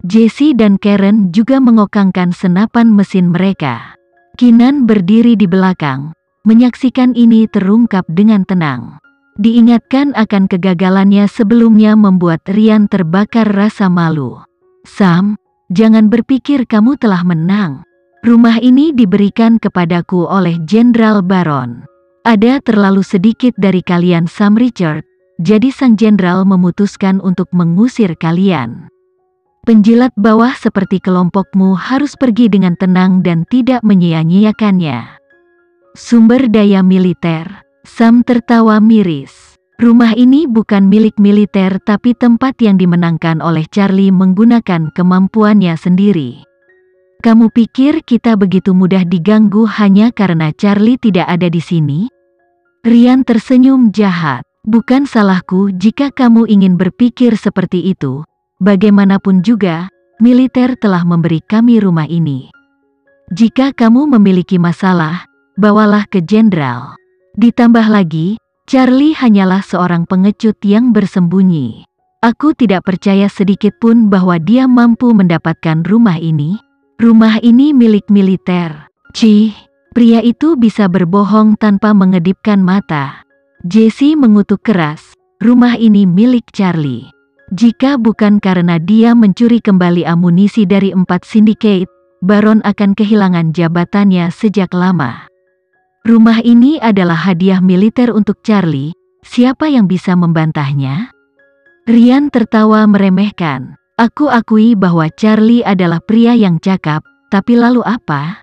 Jesse dan Karen juga mengokangkan senapan mesin mereka. Keenan berdiri di belakang, menyaksikan ini terungkap dengan tenang. Diingatkan akan kegagalannya sebelumnya membuat Ryan terbakar rasa malu. Sam, jangan berpikir kamu telah menang. Rumah ini diberikan kepadaku oleh Jenderal Baron. Ada terlalu sedikit dari kalian Sam Richard, jadi sang jenderal memutuskan untuk mengusir kalian. Penjilat bawah seperti kelompokmu harus pergi dengan tenang dan tidak menyia-nyiakannya. Sumber daya militer. Sam tertawa miris. Rumah ini bukan milik militer tapi tempat yang dimenangkan oleh Charlie menggunakan kemampuannya sendiri. Kamu pikir kita begitu mudah diganggu hanya karena Charlie tidak ada di sini? Ryan tersenyum jahat. Bukan salahku jika kamu ingin berpikir seperti itu. Bagaimanapun juga, militer telah memberi kami rumah ini. Jika kamu memiliki masalah, bawalah ke jenderal. Ditambah lagi, Charlie hanyalah seorang pengecut yang bersembunyi. Aku tidak percaya sedikit pun bahwa dia mampu mendapatkan rumah ini. Rumah ini milik militer. Cih, pria itu bisa berbohong tanpa mengedipkan mata. Jesse mengutuk keras, rumah ini milik Charlie. Jika bukan karena dia mencuri kembali amunisi dari 4 sindikat, Baron akan kehilangan jabatannya sejak lama. Rumah ini adalah hadiah militer untuk Charlie, siapa yang bisa membantahnya? Ryan tertawa meremehkan. Aku akui bahwa Charlie adalah pria yang cakap, tapi lalu apa?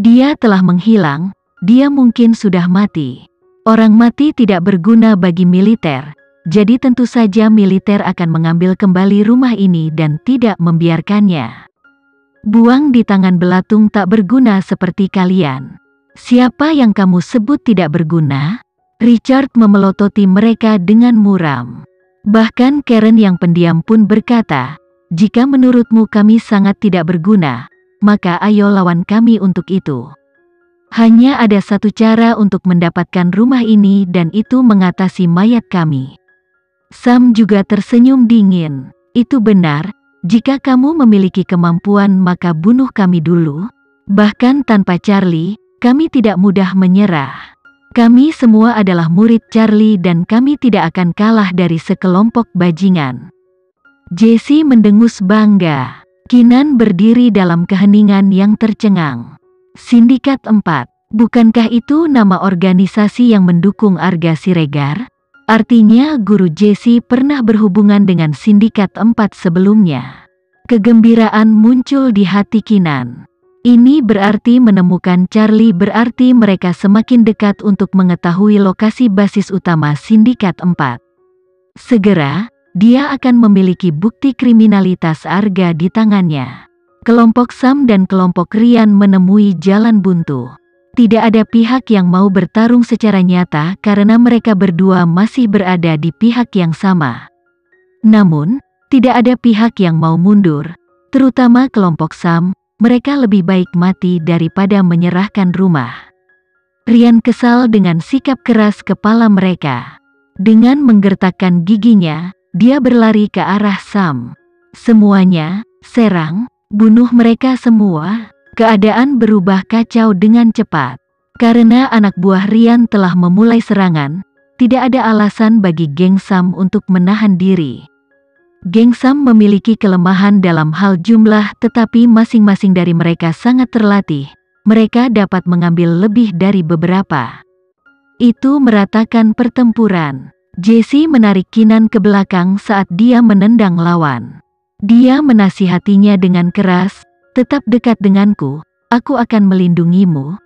Dia telah menghilang, dia mungkin sudah mati. Orang mati tidak berguna bagi militer, jadi tentu saja militer akan mengambil kembali rumah ini dan tidak membiarkannya. Buang di tangan belatung tak berguna seperti kalian. Siapa yang kamu sebut tidak berguna? Richard memelototi mereka dengan muram. Bahkan Karen yang pendiam pun berkata, jika menurutmu kami sangat tidak berguna, maka ayo lawan kami untuk itu. Hanya ada satu cara untuk mendapatkan rumah ini dan itu mengatasi mayat kami. Sam juga tersenyum dingin. Itu benar, jika kamu memiliki kemampuan maka bunuh kami dulu. Bahkan tanpa Charlie, kami tidak mudah menyerah. Kami semua adalah murid Charlie dan kami tidak akan kalah dari sekelompok bajingan. Jesse mendengus bangga. Keenan berdiri dalam keheningan yang tercengang. Sindikat 4. Bukankah itu nama organisasi yang mendukung Arga Siregar? Artinya guru Jesse pernah berhubungan dengan Sindikat 4 sebelumnya. Kegembiraan muncul di hati Keenan. Ini berarti menemukan Charlie berarti mereka semakin dekat untuk mengetahui lokasi basis utama Sindikat 4. Segera, dia akan memiliki bukti kriminalitas Arga di tangannya. Kelompok Sam dan kelompok Ryan menemui jalan buntu. Tidak ada pihak yang mau bertarung secara nyata karena mereka berdua masih berada di pihak yang sama. Namun, tidak ada pihak yang mau mundur, terutama kelompok Sam. Mereka lebih baik mati daripada menyerahkan rumah. Ryan kesal dengan sikap keras kepala mereka. Dengan menggertakkan giginya, dia berlari ke arah Sam. Semuanya, serang, bunuh mereka semua. Keadaan berubah kacau dengan cepat. Karena anak buah Ryan telah memulai serangan, tidak ada alasan bagi geng Sam untuk menahan diri. Geng Sam memiliki kelemahan dalam hal jumlah tetapi masing-masing dari mereka sangat terlatih. Mereka dapat mengambil lebih dari beberapa. Itu meratakan pertempuran. Jesse menarik Keenan ke belakang saat dia menendang lawan. Dia menasihatinya dengan keras, tetap dekat denganku, aku akan melindungimu.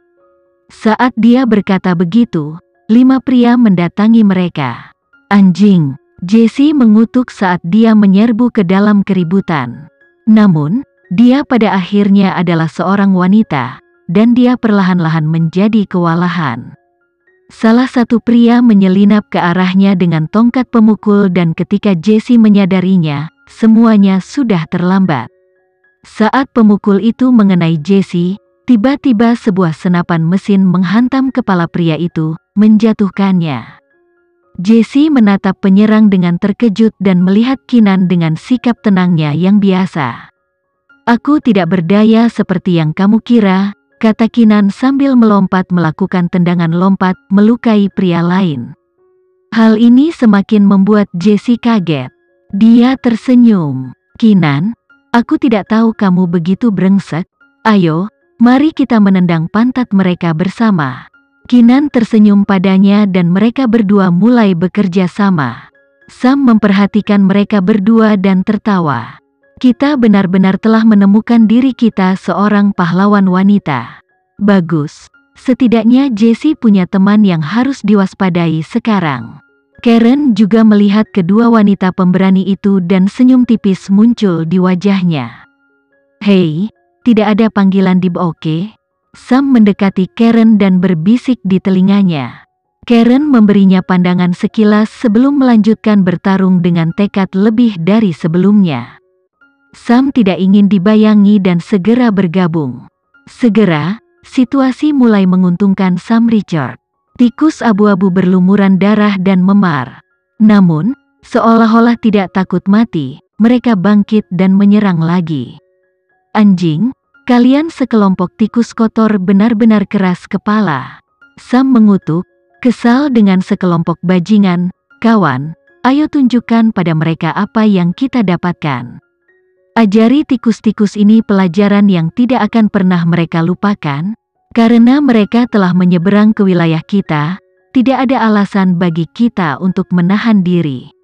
Saat dia berkata begitu, 5 pria mendatangi mereka. Anjing! Jesse mengutuk saat dia menyerbu ke dalam keributan. Namun, dia pada akhirnya adalah seorang wanita, dan dia perlahan-lahan menjadi kewalahan. Salah satu pria menyelinap ke arahnya dengan tongkat pemukul dan ketika Jesse menyadarinya, semuanya sudah terlambat. Saat pemukul itu mengenai Jesse, tiba-tiba sebuah senapan mesin menghantam kepala pria itu, menjatuhkannya. Jesse menatap penyerang dengan terkejut dan melihat Kinan dengan sikap tenangnya yang biasa. Aku tidak berdaya seperti yang kamu kira, kata Kinan sambil melompat melakukan tendangan lompat melukai pria lain. Hal ini semakin membuat Jesse kaget. Dia tersenyum. Kinan, aku tidak tahu kamu begitu brengsek. Ayo, mari kita menendang pantat mereka bersama. Kinan tersenyum padanya dan mereka berdua mulai bekerja sama. Sam memperhatikan mereka berdua dan tertawa. Kita benar-benar telah menemukan diri kita seorang pahlawan wanita. Bagus. Setidaknya Jesse punya teman yang harus diwaspadai sekarang. Karen juga melihat kedua wanita pemberani itu dan senyum tipis muncul di wajahnya. Hei, tidak ada panggilan di oke? Sam mendekati Karen dan berbisik di telinganya. Karen memberinya pandangan sekilas sebelum melanjutkan bertarung dengan tekad lebih dari sebelumnya. Sam tidak ingin dibayangi dan segera bergabung. Segera, situasi mulai menguntungkan Sam Richard. Tikus abu-abu berlumuran darah dan memar. Namun, seolah-olah tidak takut mati, mereka bangkit dan menyerang lagi. Anjing, kalian sekelompok tikus kotor benar-benar keras kepala. Sam mengutuk, kesal dengan sekelompok bajingan. Kawan, ayo tunjukkan pada mereka apa yang kita dapatkan. Ajari tikus-tikus ini pelajaran yang tidak akan pernah mereka lupakan. Karena mereka telah menyeberang ke wilayah kita, tidak ada alasan bagi kita untuk menahan diri.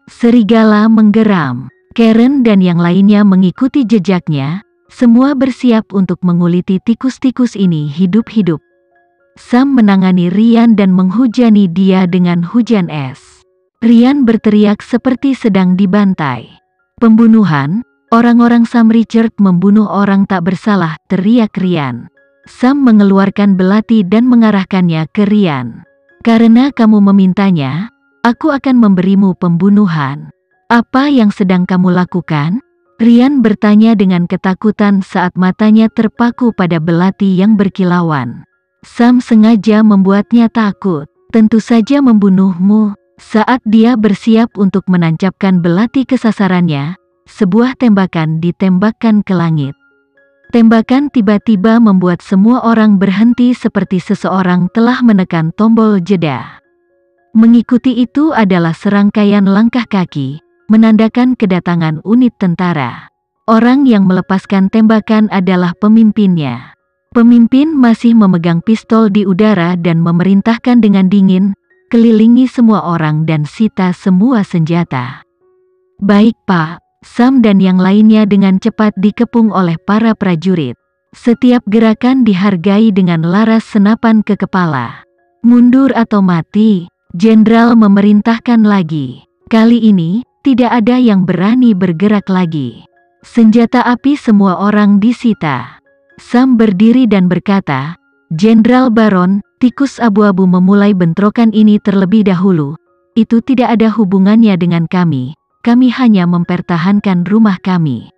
Serigala menggeram. Karen dan yang lainnya mengikuti jejaknya. Semua bersiap untuk menguliti tikus-tikus ini hidup-hidup. Sam menangani Ryan dan menghujani dia dengan hujan es. Ryan berteriak seperti sedang dibantai. Pembunuhan, orang-orang Sam Richard membunuh orang tak bersalah, teriak Ryan. Sam mengeluarkan belati dan mengarahkannya ke Ryan. Karena kamu memintanya, aku akan memberimu pembunuhan. Apa yang sedang kamu lakukan? Ryan bertanya dengan ketakutan saat matanya terpaku pada belati yang berkilauan. Sam sengaja membuatnya takut. Tentu saja membunuhmu. Saat dia bersiap untuk menancapkan belati ke sasarannya, sebuah tembakan ditembakkan ke langit. Tembakan tiba-tiba membuat semua orang berhenti seperti seseorang telah menekan tombol jeda. Mengikuti itu adalah serangkaian langkah kaki, menandakan kedatangan unit tentara. Orang yang melepaskan tembakan adalah pemimpinnya. Pemimpin masih memegang pistol di udara dan memerintahkan dengan dingin, kelilingi semua orang dan sita semua senjata. Baik Pak, Sam dan yang lainnya dengan cepat dikepung oleh para prajurit. Setiap gerakan dihargai dengan laras senapan ke kepala. Mundur atau mati, Jenderal memerintahkan lagi. Kali ini, tidak ada yang berani bergerak lagi. Senjata api semua orang disita. Sam berdiri dan berkata, Jenderal Baron, tikus abu-abu memulai bentrokan ini terlebih dahulu. Itu tidak ada hubungannya dengan kami. Kami hanya mempertahankan rumah kami.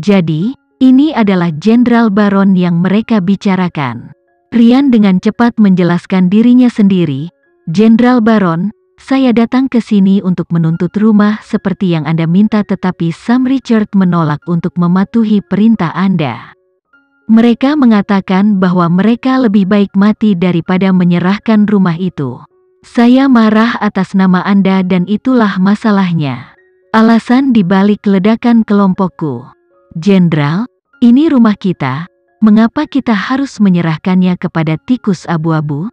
Jadi, ini adalah Jenderal Baron yang mereka bicarakan. Ryan dengan cepat menjelaskan dirinya sendiri. Jenderal Baron, saya datang ke sini untuk menuntut rumah seperti yang Anda minta, tetapi Sam Richard menolak untuk mematuhi perintah Anda. Mereka mengatakan bahwa mereka lebih baik mati daripada menyerahkan rumah itu. Saya marah atas nama Anda dan itulah masalahnya. Alasan dibalik ledakan kelompokku. Jenderal, ini rumah kita, mengapa kita harus menyerahkannya kepada tikus abu-abu?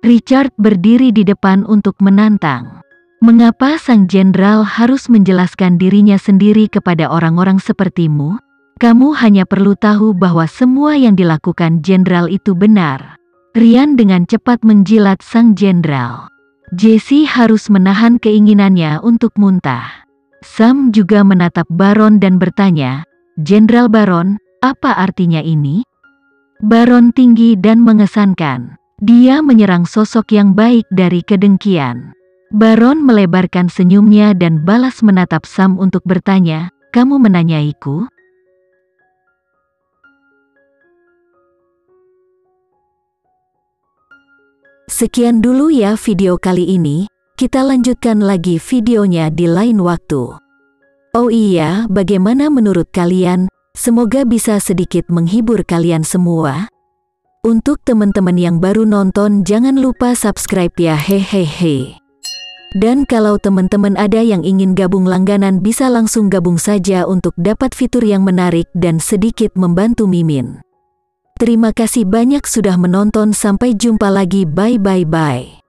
Richard berdiri di depan untuk menantang. Mengapa sang jenderal harus menjelaskan dirinya sendiri kepada orang-orang sepertimu? Kamu hanya perlu tahu bahwa semua yang dilakukan jenderal itu benar. Ryan dengan cepat menjilat sang jenderal. Jesse harus menahan keinginannya untuk muntah. Sam juga menatap Baron dan bertanya, Jenderal Baron, apa artinya ini? Baron tinggi dan mengesankan. Dia menyerang sosok yang baik dari kedengkian. Baron melebarkan senyumnya dan balas menatap Sam untuk bertanya, kamu menanyaiku? Sekian dulu ya video kali ini. Kita lanjutkan lagi videonya di lain waktu. Oh iya, bagaimana menurut kalian? Semoga bisa sedikit menghibur kalian semua. Untuk teman-teman yang baru nonton, jangan lupa subscribe ya, hehehe. Dan kalau teman-teman ada yang ingin gabung langganan, bisa langsung gabung saja untuk dapat fitur yang menarik dan sedikit membantu Mimin. Terima kasih banyak sudah menonton, sampai jumpa lagi, bye.